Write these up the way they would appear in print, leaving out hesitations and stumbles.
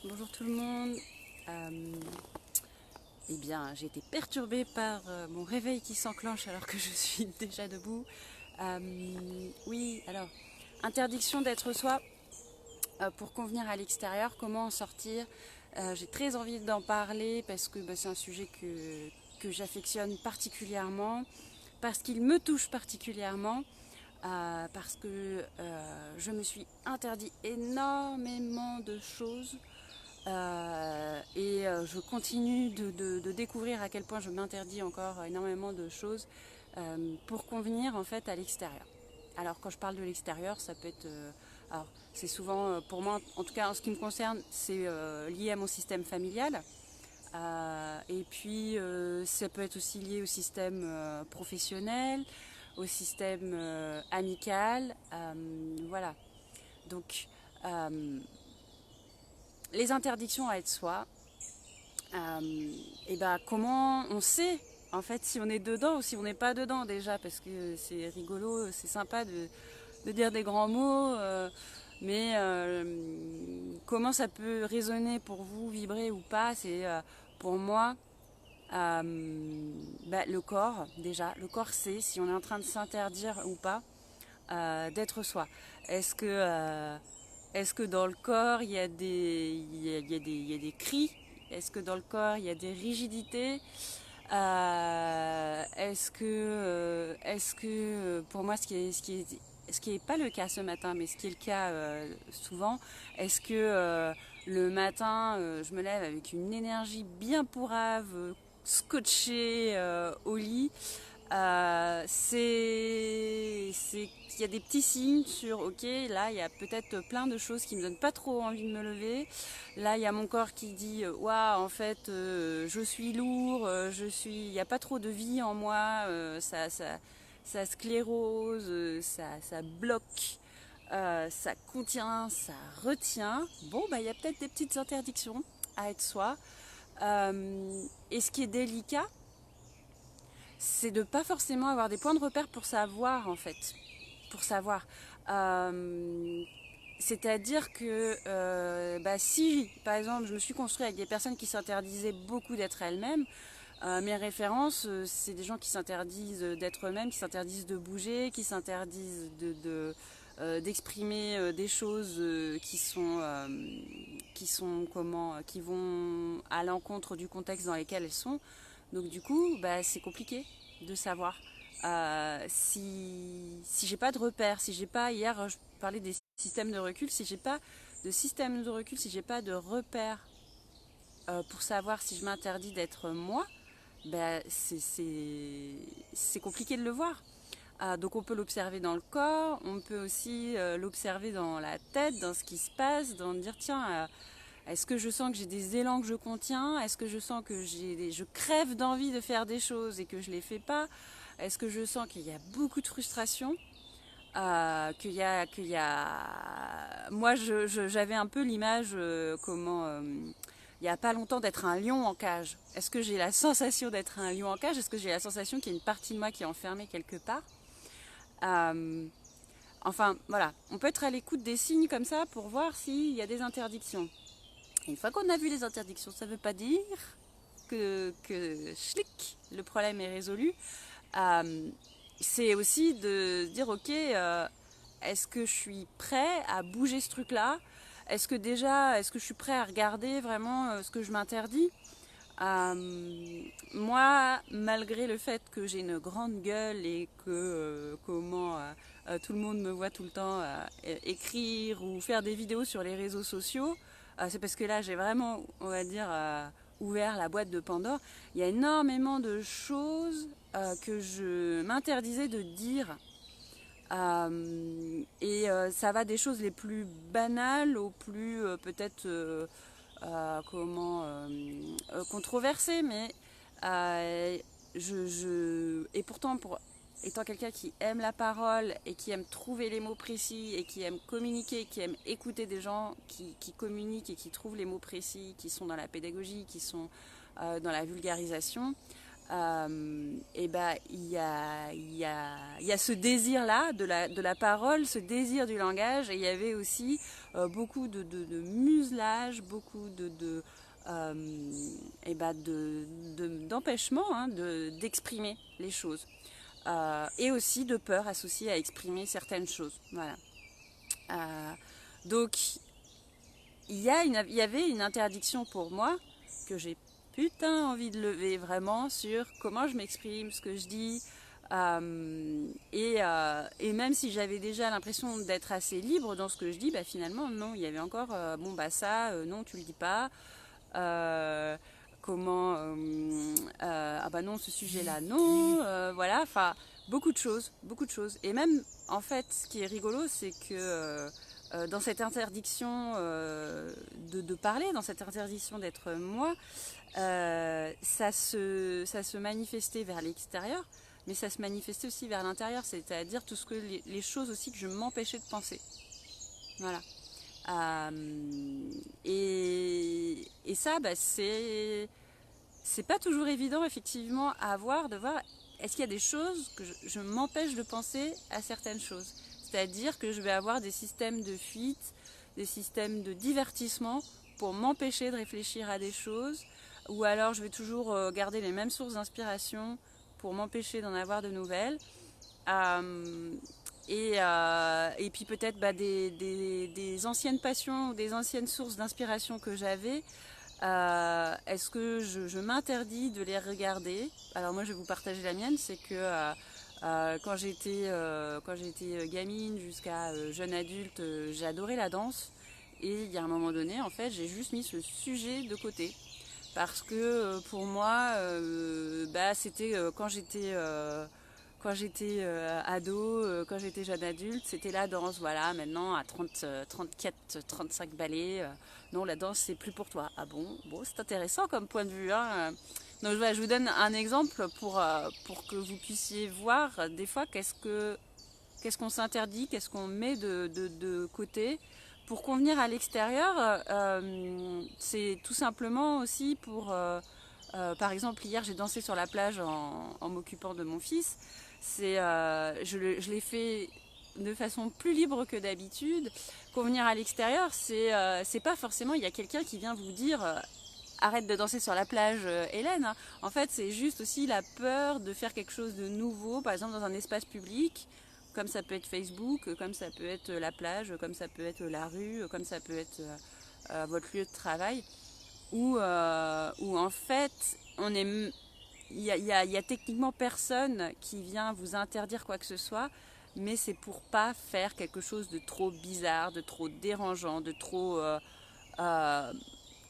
Bonjour tout le monde. Eh bien, j'ai été perturbée par mon réveil qui s'enclenche alors que je suis déjà debout. Oui, alors, interdiction d'être soi pour convenir à l'extérieur, comment en sortir. J'ai très envie d'en parler parce que c'est un sujet que j'affectionne particulièrement, parce qu'il me touche particulièrement. Parce que je me suis interdit énormément de choses je continue de découvrir à quel point je m'interdis encore énormément de choses pour convenir en fait à l'extérieur. Alors quand je parle de l'extérieur, ça peut être... alors c'est souvent, pour moi, en tout cas en ce qui me concerne, c'est lié à mon système familial. Ça peut être aussi lié au système professionnel, au système amical. Voilà. Donc, les interdictions à être soi, et ben comment on sait en fait si on est dedans ou si on n'est pas dedans déjà, parce que c'est rigolo, c'est sympa de dire des grands mots, mais comment ça peut résonner pour vous, vibrer ou pas, c'est pour moi le corps déjà. Le corps sait si on est en train de s'interdire ou pas d'être soi. Est-ce que, euh, est-ce que dans le corps il y a il y a des cris? Est-ce que dans le corps il y a des rigidités? Pour moi ce qui est pas le cas ce matin, mais ce qui est le cas souvent, est-ce que le matin je me lève avec une énergie bien pourrave, scotchée au lit, il y a des petits signes sur ok, là il y a peut-être plein de choses qui me donnent pas trop envie de me lever. Là il y a mon corps qui dit waouh, en fait je suis lourd, il y a pas trop de vie en moi, ça sclérose, ça bloque, ça contient, ça retient. Bon bah il y a peut-être des petites interdictions à être soi. Et ce qui est délicat, c'est de pas forcément avoir des points de repère pour savoir en fait, pour savoir. Euh, C'est-à-dire que si, par exemple, je me suis construite avec des personnes qui s'interdisaient beaucoup d'être elles-mêmes, mes références, c'est des gens qui s'interdisent d'être eux-mêmes, qui s'interdisent de bouger, qui s'interdisent d'exprimer des choses qui vont à l'encontre du contexte dans lequel elles sont. Donc du coup, c'est compliqué de savoir si j'ai pas de repères, si j'ai pas, hier je parlais des systèmes de recul, si j'ai pas de système de recul, si j'ai pas de repères pour savoir si je m'interdis d'être moi, c'est compliqué de le voir. Donc on peut l'observer dans le corps, on peut aussi l'observer dans la tête, dans ce qui se passe, dans dire tiens, est-ce que je sens que j'ai des élans que je contiens? Est-ce que je sens que je crève d'envie de faire des choses et que je les fais pas? Est-ce que je sens qu'il y a beaucoup de frustration? Moi, j'avais un peu l'image, il y a pas longtemps d'être un lion en cage. Est-ce que j'ai la sensation d'être un lion en cage? Est-ce que j'ai la sensation qu'il y a une partie de moi qui est enfermée quelque part? Euh, Enfin, voilà, on peut être à l'écoute des signes comme ça pour voir s'il y a des interdictions. Une fois qu'on a vu les interdictions, ça ne veut pas dire que schlick, le problème est résolu. Euh, c'est aussi de dire ok, est-ce que je suis prêt à bouger ce truc-là? Est-ce que je suis prêt à regarder vraiment ce que je m'interdis? Moi, malgré le fait que j'ai une grande gueule et que tout le monde me voit tout le temps écrire ou faire des vidéos sur les réseaux sociaux, c'est parce que là j'ai vraiment, on va dire, ouvert la boîte de Pandore. Il y a énormément de choses que je m'interdisais de dire. Ça va des choses les plus banales aux plus peut-être controversées, mais euh, et pourtant étant quelqu'un qui aime la parole et qui aime trouver les mots précis et qui aime communiquer, qui aime écouter des gens qui communiquent et qui trouvent les mots précis, qui sont dans la pédagogie, qui sont dans la vulgarisation, et ben il y a ce désir-là de la parole, ce désir du langage, et il y avait aussi beaucoup de muselage, beaucoup d'empêchement hein, d'exprimer les choses. Et aussi de peur associée à exprimer certaines choses. Voilà. Donc, il y avait une interdiction pour moi que j'ai putain envie de lever vraiment sur comment je m'exprime, ce que je dis. Et même si j'avais déjà l'impression d'être assez libre dans ce que je dis, bah finalement non, il y avait encore non tu le dis pas. Ah bah non, ce sujet-là non. Voilà, enfin beaucoup de choses. Et même en fait, ce qui est rigolo, c'est que dans cette interdiction de parler, dans cette interdiction d'être moi, ça se manifestait vers l'extérieur, mais ça se manifestait aussi vers l'intérieur, c'est-à-dire tout ce que les choses aussi que je m'empêchais de penser. Voilà. Et ça, bah, c'est pas toujours évident effectivement à voir, de voir est-ce qu'il y a des choses que je m'empêche de penser à certaines choses. C'est-à-dire que je vais avoir des systèmes de fuite, des systèmes de divertissement pour m'empêcher de réfléchir à des choses, ou alors je vais toujours garder les mêmes sources d'inspiration pour m'empêcher d'en avoir de nouvelles. Et puis peut-être des anciennes passions, des anciennes sources d'inspiration que j'avais. Est-ce que je m'interdis de les regarder? Alors moi je vais vous partager la mienne, c'est que quand j'étais gamine jusqu'à jeune adulte, j'adorais la danse. Et il y a un moment donné, en fait, j'ai juste mis ce sujet de côté. Parce que pour moi, c'était quand j'étais ado, quand j'étais jeune adulte, c'était la danse. Voilà, maintenant à 30, 34, 35 balais, non, la danse c'est plus pour toi. Ah bon, c'est intéressant comme point de vue. Hein. Donc je vous donne un exemple pour que vous puissiez voir des fois qu'est-ce qu'on s'interdit, qu'est-ce qu'on met de côté. Pour convenir à l'extérieur, c'est tout simplement aussi pour... par exemple, hier j'ai dansé sur la plage en m'occupant de mon fils. Je l'ai fait de façon plus libre que d'habitude. Convenir à l'extérieur, c'est pas forcément il y a quelqu'un qui vient vous dire arrête de danser sur la plage, Hélène. En fait, c'est juste aussi la peur de faire quelque chose de nouveau, par exemple dans un espace public, comme ça peut être Facebook, comme ça peut être la plage, comme ça peut être la rue, comme ça peut être votre lieu de travail, où en fait, il y a techniquement personne qui vient vous interdire quoi que ce soit, mais c'est pour pas faire quelque chose de trop bizarre, de trop dérangeant, de trop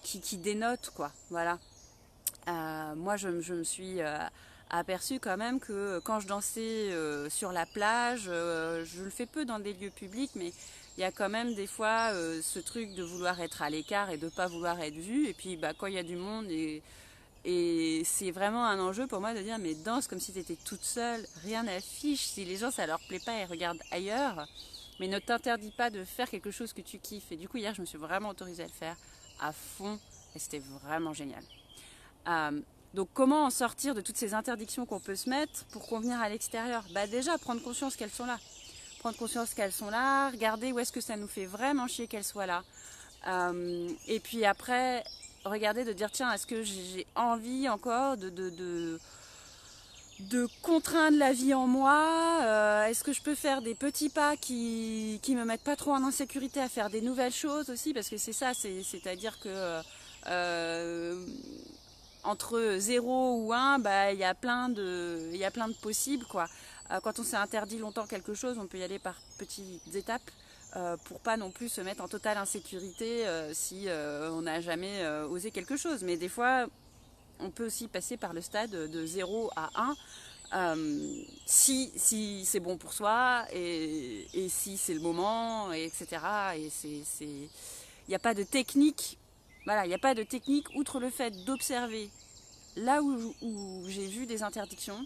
qui dénote quoi. Voilà. Moi, je me suis aperçue quand même que quand je dansais sur la plage, je le fais peu dans des lieux publics, mais il y a quand même des fois ce truc de vouloir être à l'écart et de pas vouloir être vu. Et puis quand il y a du monde et c'est vraiment un enjeu pour moi de dire mais danse comme si tu étais toute seule, rien n'affiche. Si les gens ça leur plaît pas, ils regardent ailleurs. Mais ne t'interdis pas de faire quelque chose que tu kiffes. Et du coup hier je me suis vraiment autorisée à le faire à fond et c'était vraiment génial. Donc comment en sortir de toutes ces interdictions qu'on peut se mettre pour convenir à l'extérieur? Déjà prendre conscience qu'elles sont là. Prendre conscience qu'elles sont là, regarder où est-ce que ça nous fait vraiment chier qu'elles soient là. Et puis après, regarder de dire tiens, est-ce que j'ai envie encore de contraindre la vie en moi, est-ce que je peux faire des petits pas qui me mettent pas trop en insécurité à faire des nouvelles choses aussi, parce que c'est ça, c'est-à-dire que entre 0 ou 1, il y a plein de possibles quoi. Quand on s'est interdit longtemps quelque chose, on peut y aller par petites étapes pour pas non plus se mettre en totale insécurité si on n'a jamais osé quelque chose. Mais des fois, on peut aussi passer par le stade de 0 à 1 si c'est bon pour soi et si c'est le moment, etc. Et il n'y a pas de technique. Voilà, il n'y a pas de technique outre le fait d'observer là où j'ai vu des interdictions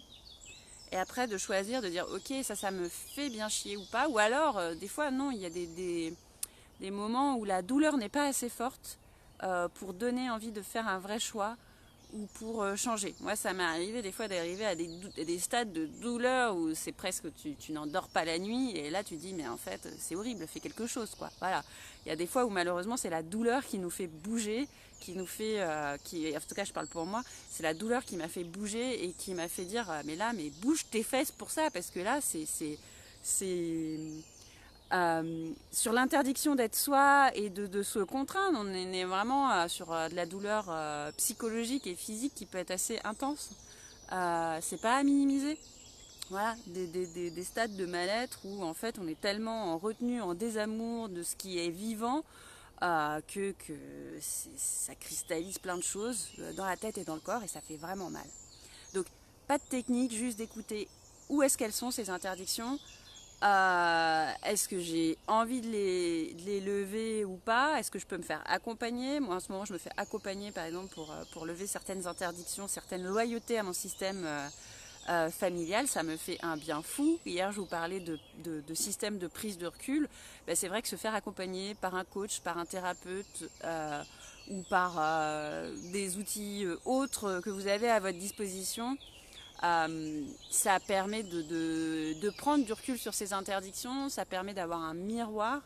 et après de choisir de dire ok ça me fait bien chier ou pas, ou alors des fois non, il y a des moments où la douleur n'est pas assez forte pour donner envie de faire un vrai choix ou pour changer. Moi, ça m'est arrivé des fois d'arriver à des stades de douleur où c'est presque tu n'en dors pas la nuit et là tu dis mais en fait c'est horrible, fais quelque chose quoi. Voilà. Il y a des fois où malheureusement c'est la douleur qui nous fait bouger, qui nous fait, en tout cas je parle pour moi, c'est la douleur qui m'a fait bouger et qui m'a fait dire mais bouge tes fesses pour ça parce que là c'est sur l'interdiction d'être soi et de se contraindre, on est vraiment sur de la douleur psychologique et physique qui peut être assez intense. C'est pas à minimiser. Voilà, des stades de mal-être où en fait on est tellement en retenue, en désamour de ce qui est vivant que ça cristallise plein de choses dans la tête et dans le corps et ça fait vraiment mal. Donc pas de technique, juste d'écouter où est-ce qu'elles sont ces interdictions. Est-ce que j'ai envie de les lever ou pas? Est-ce que je peux me faire accompagner? Moi en ce moment je me fais accompagner par exemple pour lever certaines interdictions, certaines loyautés à mon système familial, ça me fait un bien fou. Hier je vous parlais de système de prise de recul, ben, c'est vrai que se faire accompagner par un coach, par un thérapeute ou par des outils autres que vous avez à votre disposition, ça permet de prendre du recul sur ces interdictions, ça permet d'avoir un miroir,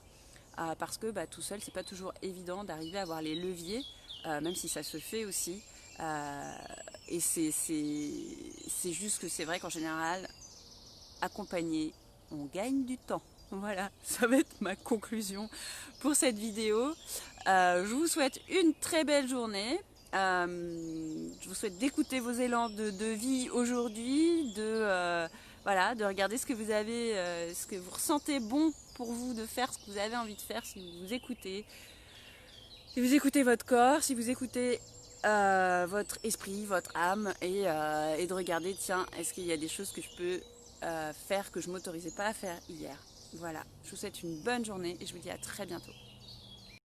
parce que tout seul c'est pas toujours évident d'arriver à avoir les leviers, même si ça se fait aussi. Et c'est juste que c'est vrai qu'en général, accompagné, on gagne du temps. Voilà, ça va être ma conclusion pour cette vidéo. Je vous souhaite une très belle journée. Je vous souhaite d'écouter vos élans de vie aujourd'hui, voilà, de regarder ce que vous avez, ce que vous ressentez bon pour vous de faire, ce que vous avez envie de faire si vous vous écoutez. Si vous écoutez votre corps, si vous écoutez votre esprit, votre âme et de regarder, tiens, est-ce qu'il y a des choses que je peux faire que je m'autorisais pas à faire hier. Voilà, je vous souhaite une bonne journée et je vous dis à très bientôt.